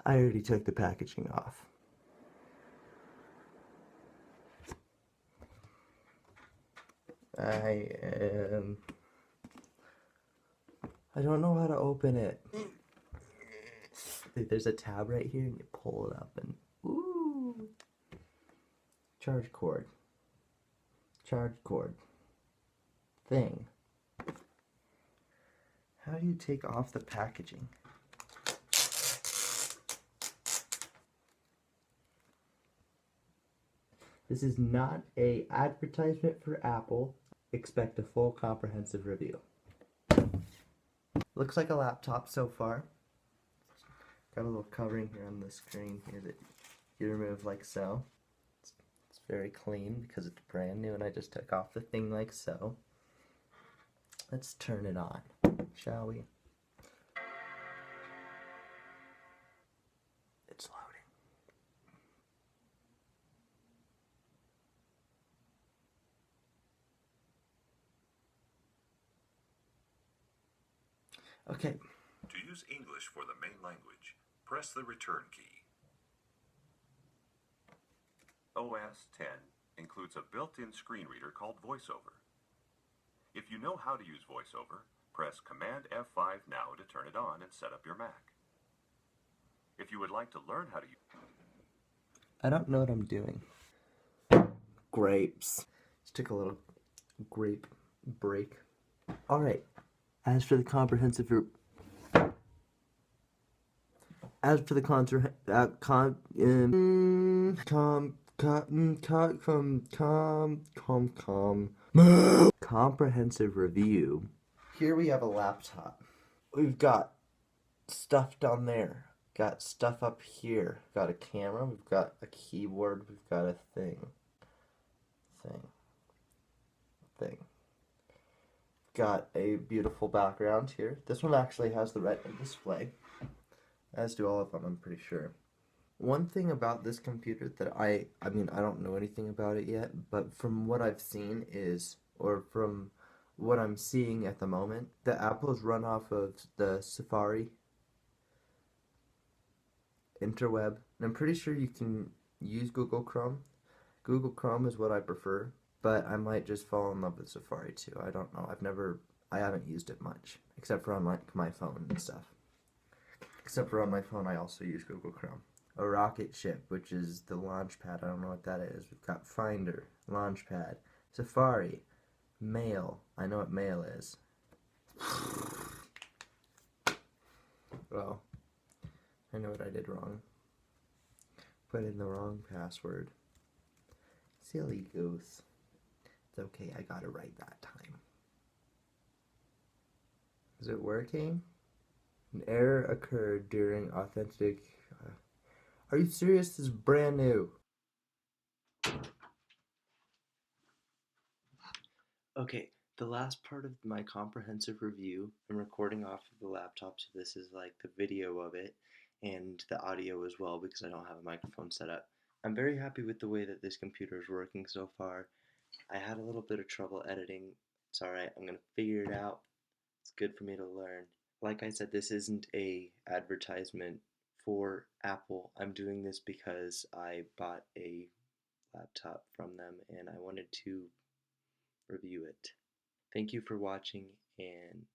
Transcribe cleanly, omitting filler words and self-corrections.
I already took the packaging off. I don't know how to open it. There's a tab right here and you pull it up and ooh. Charge cord. Charge cord. Thing. How do you take off the packaging? This is not an advertisement for Apple. Expect a full comprehensive review. Looks like a laptop so far. Got a little covering here on the screen here that you remove like so. It's very clean because it's brand new and I just took off the thing like so. Let's turn it on, shall we? It's loading. Okay. To use English for the main language, press the return key. OS 10 includes a built-in screen reader called VoiceOver. If you know how to use VoiceOver, press Command F5 now to turn it on and set up your Mac. If you would like to learn how to use... I don't know what I'm doing. Grapes. Just took a little grape break. Alright. As for the comprehensive comprehensive review. Here we have a laptop. We've got stuff down there. Got stuff up here. Got a camera. We've got a keyboard. We've got a thing. Got a beautiful background here. This one actually has the Retina display, as do all of them, I'm pretty sure. One thing about this computer that I mean, I don't know anything about it yet, but from what I've seen is, or from what I'm seeing at the moment, the Apple's run off of the Safari interweb, and I'm pretty sure you can use Google Chrome. Google Chrome is what I prefer, but I might just fall in love with Safari too. I don't know. I haven't used it much, except for on my phone and stuff. Except for on my phone, I also use Google Chrome. A rocket ship, which is the Launchpad. I don't know what that is. We've got Finder, Launchpad, Safari, Mail. I know what Mail is. Well, I know what I did wrong. Put in the wrong password. Silly goose. It's okay, I got it right that time. Is it working? An error occurred during authentic... Are you serious? This is brand new. Okay, the last part of my comprehensive review, I'm recording off of the laptop, so this is like the video of it, and the audio as well, because I don't have a microphone set up. I'm very happy with the way that this computer is working so far. I had a little bit of trouble editing. It's alright, I'm gonna figure it out. It's good for me to learn. Like I said, this isn't a advertisement for Apple. I'm doing this because I bought a laptop from them and I wanted to review it. Thank you for watching, and